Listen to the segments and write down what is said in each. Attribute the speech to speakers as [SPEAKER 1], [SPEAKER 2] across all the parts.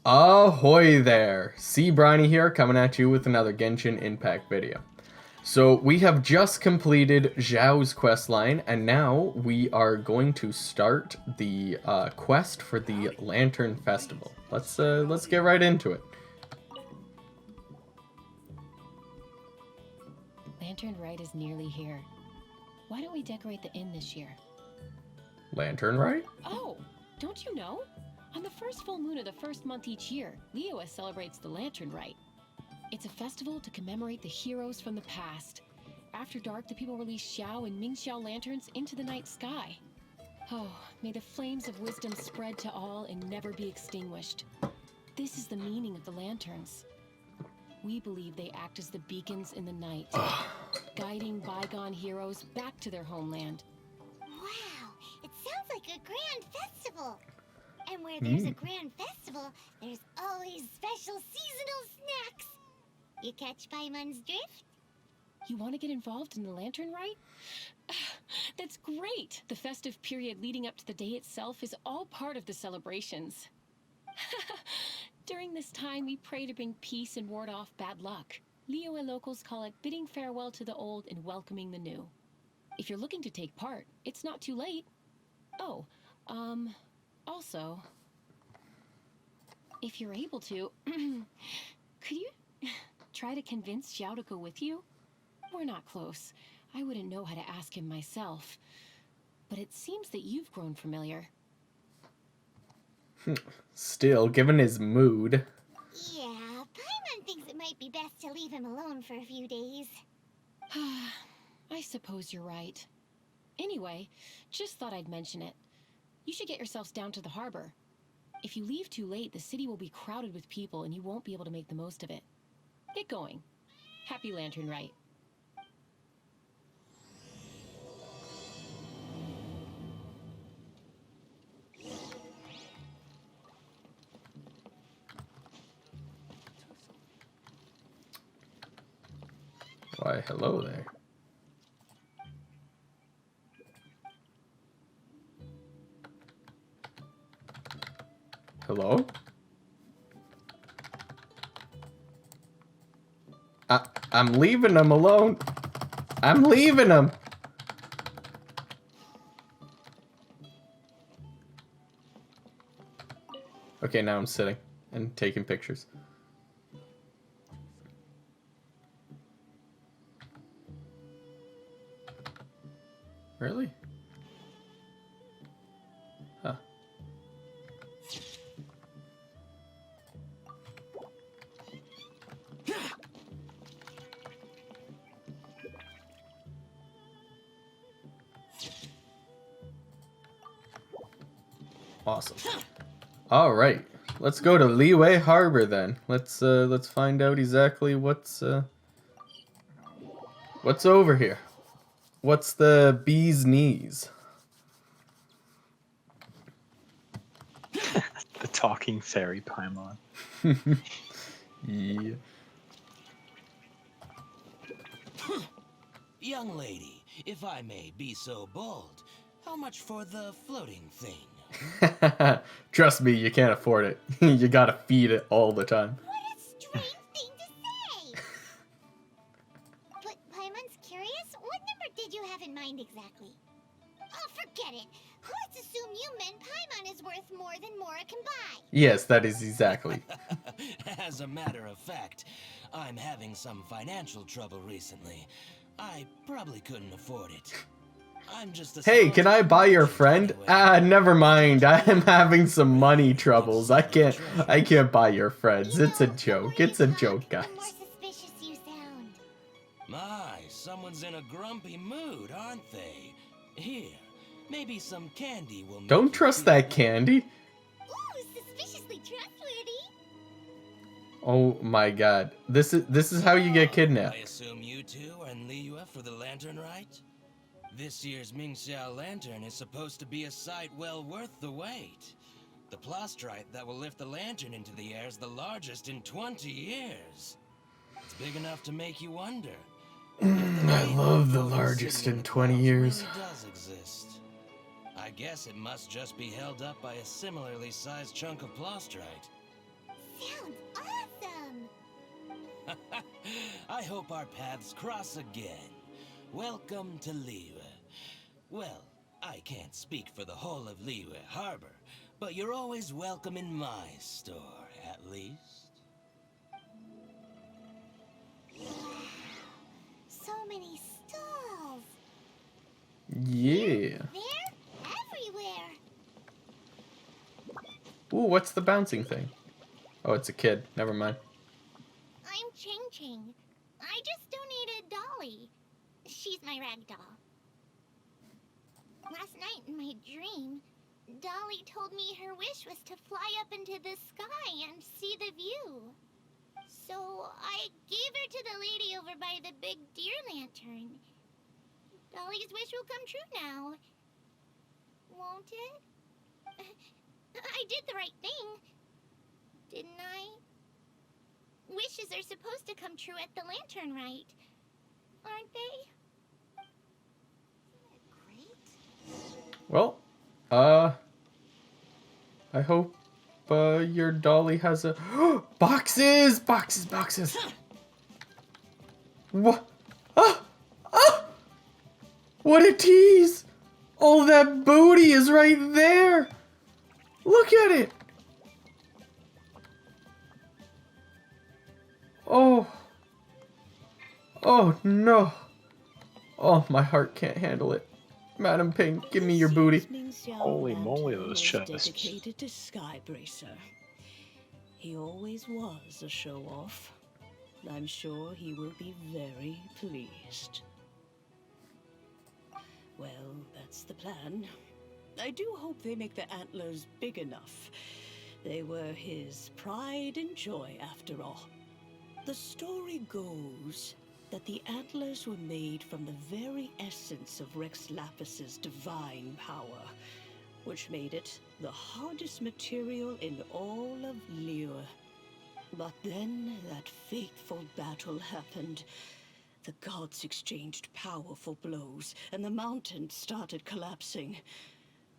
[SPEAKER 1] Ahoy there! See Briney here, coming at you with another Genshin Impact video. So we have just completed Zhao's quest line, and now we are going to start the quest for the Lantern Festival. Let's get right into it.
[SPEAKER 2] Lantern Rite is nearly here. Why don't we decorate the inn this year?
[SPEAKER 1] Lantern Rite?
[SPEAKER 2] Oh, don't you know? On the first full moon of the first month each year, Liyue celebrates the Lantern Rite. It's a festival to commemorate the heroes from the past. After dark, the people release Xiao and Mingxiao lanterns into the night sky. Oh, may the flames of wisdom spread to all and never be extinguished. This is the meaning of the lanterns. We believe they act as the beacons in the night, guiding bygone heroes back to their homeland.
[SPEAKER 3] Wow, it sounds like a grand festival. And where there's a grand festival, there's always special seasonal snacks. You catch Paimon's drift?
[SPEAKER 2] You want to get involved in the Lantern Rite? That's great! The festive period leading up to the day itself is all part of the celebrations. During this time, we pray to bring peace and ward off bad luck. Liyue locals call it bidding farewell to the old and welcoming the new. If you're looking to take part, it's not too late. Oh, also, if you're able to, could you try to convince Xiao to go with you? We're not close. I wouldn't know how to ask him myself. But it seems that you've grown familiar.
[SPEAKER 1] Still, given his mood.
[SPEAKER 3] Yeah, Paimon thinks it might be best to leave him alone for a few days.
[SPEAKER 2] I suppose you're right. Anyway, just thought I'd mention it. You should get yourselves down to the harbor. If you leave too late, the city will be crowded with people and you won't be able to make the most of it. Get going. Happy Lantern Rite.
[SPEAKER 1] Why, hello there. Hello? I'm leaving him alone. I'm leaving him. Okay, now I'm sitting and taking pictures. Really? Huh. Awesome. All right, let's go to Liyue Harbor then. Let's find out exactly what's over here. What's the bee's knees?
[SPEAKER 4] The talking fairy Paimon.
[SPEAKER 1] Yeah.
[SPEAKER 5] Young lady, if I may be so bold, how much for the floating thing?
[SPEAKER 1] Trust me, you can't afford it. You gotta feed it all the time.
[SPEAKER 3] What a strange thing to say! But Paimon's curious, what number did you have in mind exactly? Oh, forget it. Let's assume you meant Paimon is worth more than Mora can buy.
[SPEAKER 1] Yes, that is exactly.
[SPEAKER 5] As a matter of fact, I'm having some financial trouble recently. I probably couldn't afford it. I'm just a
[SPEAKER 1] Hey, can I buy your friend? Never mind. I am having some money troubles. I can't buy your friends. It's a joke. It's a joke, guys.
[SPEAKER 3] The more suspicious you sound.
[SPEAKER 5] My, someone's in a grumpy mood, aren't they? Here, maybe some candy will make
[SPEAKER 1] Don't
[SPEAKER 5] you
[SPEAKER 1] trust
[SPEAKER 5] feel
[SPEAKER 1] that candy.
[SPEAKER 3] Ooh, suspiciously trustworthy.
[SPEAKER 1] Oh my god. This is how you get
[SPEAKER 5] I
[SPEAKER 1] kidnapped.
[SPEAKER 5] assume you two are in Liyue for the Lantern Rite? This year's Mingxiao Lantern is supposed to be a sight well worth the wait. The plastrite that will lift the lantern into the air is the largest in 20 years. It's big enough to make you wonder.
[SPEAKER 1] I love the largest in 20 years.
[SPEAKER 5] Really does exist. I guess it must just be held up by a similarly sized chunk of plastrite. I hope our paths cross again. Welcome to Liyue. Well, I can't speak for the whole of Liyue Harbor, but you're always welcome in my store, at least.
[SPEAKER 3] So many stalls.
[SPEAKER 1] Yeah.
[SPEAKER 3] They're everywhere.
[SPEAKER 1] Ooh, what's the bouncing thing? Oh, it's a kid. Never mind.
[SPEAKER 3] I'm Ching Ching. I just donated Dolly. She's my rag doll. Last night in my dream, Dolly told me her wish was to fly up into the sky and see the view. So I gave her to the lady over by the big deer lantern. Dolly's wish will come true now. Won't it? I did the right thing, didn't I? Wishes are supposed to come true at the Lantern Rite, aren't they? Isn't it great?
[SPEAKER 1] Well, I hope your dolly has a boxes. What? Ah! Ah! What a tease! All that booty is right there. Look at it. Oh. Oh no. Oh, my heart can't handle it. Madam Pink, give me your booty.
[SPEAKER 4] Holy moly, those chests.
[SPEAKER 6] Dedicated to Skybracer. He always was a show-off. I'm sure he will be very pleased. Well, that's the plan. I do hope they make the antlers big enough. They were his pride and joy, after all. The story goes that the antlers were made from the very essence of Rex Lapis's divine power, which made it the hardest material in all of Liyue. But then that fateful battle happened. The gods exchanged powerful blows, and the mountain started collapsing.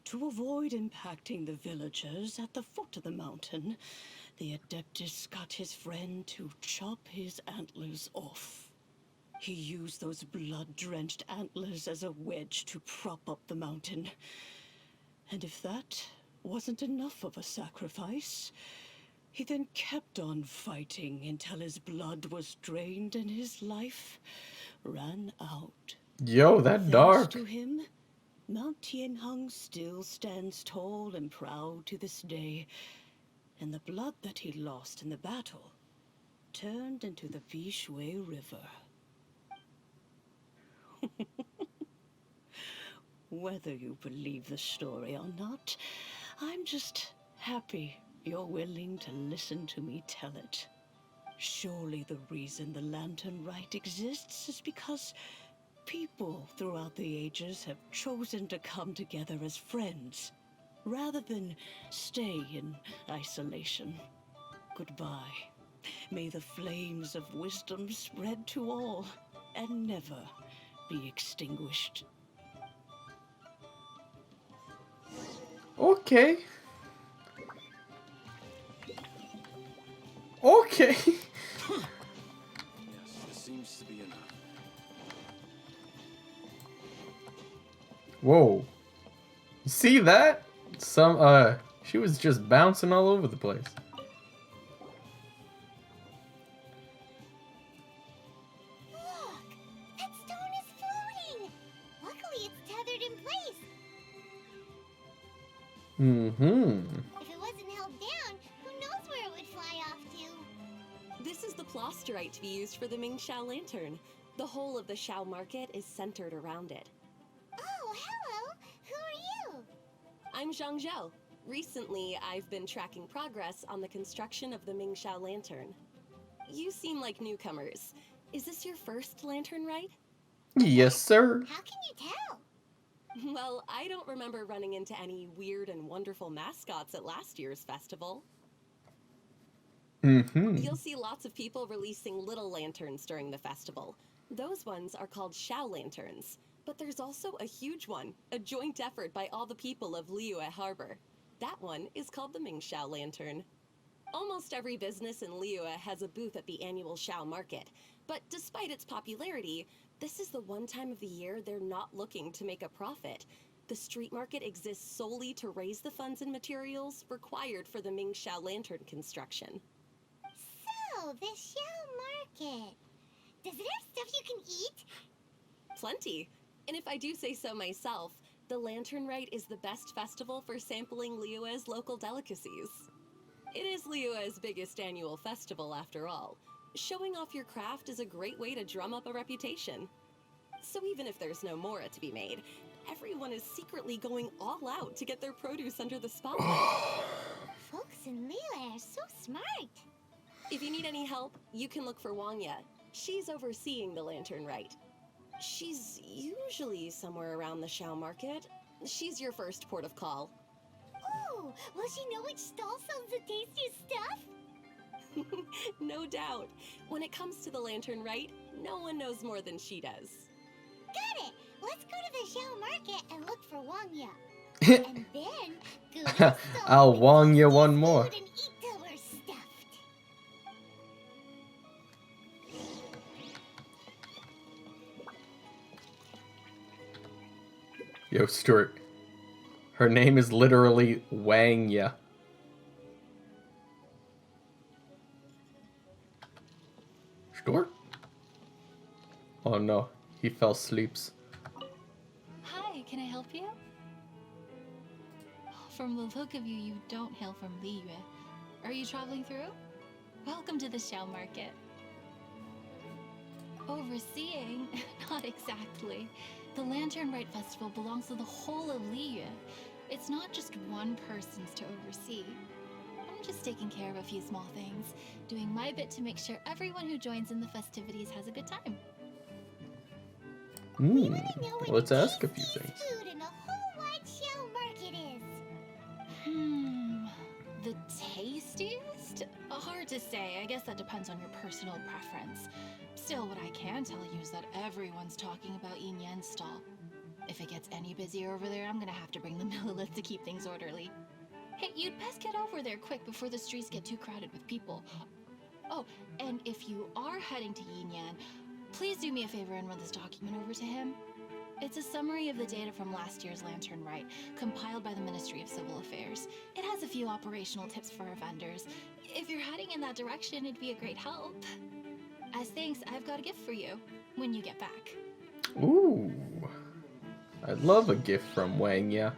[SPEAKER 6] To avoid impacting the villagers at the foot of the mountain, the Adeptus got his friend to chop his antlers off. He used those blood-drenched antlers as a wedge to prop up the mountain. And if that wasn't enough of a sacrifice, he then kept on fighting until his blood was drained and his life ran out.
[SPEAKER 1] Yo, that dark.
[SPEAKER 6] Thanks to him, Mount Tianheng still stands tall and proud to this day, and the blood that he lost in the battle turned into the Vishui River. Whether you believe the story or not, I'm just happy you're willing to listen to me tell it. Surely the reason the Lantern Rite exists is because people throughout the ages have chosen to come together as friends, rather than stay in isolation. Goodbye. May the flames of wisdom spread to all, and never be extinguished.
[SPEAKER 1] Okay. Okay.
[SPEAKER 7] Yes, this seems to be enough.
[SPEAKER 1] Whoa. You see that? She was just bouncing all over the place.
[SPEAKER 3] Look! That stone is floating! Luckily it's tethered in place.
[SPEAKER 1] Mm-hmm.
[SPEAKER 3] If it wasn't held down, who knows where it would fly off to?
[SPEAKER 8] This is the plasterite to be used for the Mingxiao Lantern. The whole of the Xiao market is centered around it.
[SPEAKER 3] Oh, hello! Who are you?
[SPEAKER 8] I'm Zhang Zhou. Recently, I've been tracking progress on the construction of the Mingxiao Lantern. You seem like newcomers. Is this your first Lantern Rite?
[SPEAKER 1] Yes, sir.
[SPEAKER 3] How can you tell?
[SPEAKER 8] Well, I don't remember running into any weird and wonderful mascots at last year's festival.
[SPEAKER 1] Mm-hmm.
[SPEAKER 8] You'll see lots of people releasing little lanterns during the festival. Those ones are called Xiao Lanterns. But there's also a huge one, a joint effort by all the people of Liyue Harbor. That one is called the Mingxiao Lantern. Almost every business in Liyue has a booth at the annual Xiao market, but despite its popularity, this is the one time of the year they're not looking to make a profit. The street market exists solely to raise the funds and materials required for the Mingxiao lantern construction.
[SPEAKER 3] So, the Xiao Market. Does it have stuff you can eat?
[SPEAKER 8] Plenty. And if I do say so myself, the Lantern Rite is the best festival for sampling Liyue's local delicacies. It is Liyue's biggest annual festival, after all. Showing off your craft is a great way to drum up a reputation. So even if there's no mora to be made, everyone is secretly going all out to get their produce under the spotlight.
[SPEAKER 3] Folks in Liyue are so smart.
[SPEAKER 8] If you need any help, you can look for Wangya. She's overseeing the Lantern Rite. She's usually somewhere around the Xiao market. She's your first port of call.
[SPEAKER 3] Ooh, will she know which stall sells the tastiest stuff?
[SPEAKER 8] No doubt. When it comes to the Lantern Rite, no one knows more than she does.
[SPEAKER 3] Got it! Let's go to the Xiao Market and look for Wangya. And then go to the stall
[SPEAKER 1] I'll
[SPEAKER 3] with
[SPEAKER 1] Wang you
[SPEAKER 3] tasty
[SPEAKER 1] one more.
[SPEAKER 3] food and eat till we're stuffed.
[SPEAKER 1] Yo, Stuart. Her name is literally Wangya. Stuart? Oh no, he fell asleep.
[SPEAKER 7] Hi, can I help you? From the look of you, you don't hail from Liyue. Are you traveling through? Welcome to the Xiao market. Overseeing? Not exactly. The Lantern Rite Festival belongs to the whole of Liyue. It's not just one person's to oversee. I'm just taking care of a few small things, doing my bit to make sure everyone who joins in the festivities has a good time.
[SPEAKER 3] We want to know where
[SPEAKER 1] Let's
[SPEAKER 3] the
[SPEAKER 1] ask a few
[SPEAKER 3] tastiest
[SPEAKER 1] things.
[SPEAKER 3] food in the whole wide Xiao Market is.
[SPEAKER 7] The tastiest? Hard to say. I guess that depends on your personal preference. Still, what I can tell you is that everyone's talking about Yin Yan's stall. If it gets any busier over there, I'm gonna have to bring the millilith to keep things orderly. Hey, you'd best get over there quick before the streets get too crowded with people. Oh, and if you are heading to Yin Yan, please do me a favor and run this document over to him. It's a summary of the data from last year's Lantern Rite, compiled by the Ministry of Civil Affairs. It has a few operational tips for our vendors. If you're heading in that direction, it'd be a great help. As thanks, I've got a gift for you when you get back.
[SPEAKER 1] Ooh. I'd love a gift from Wangya.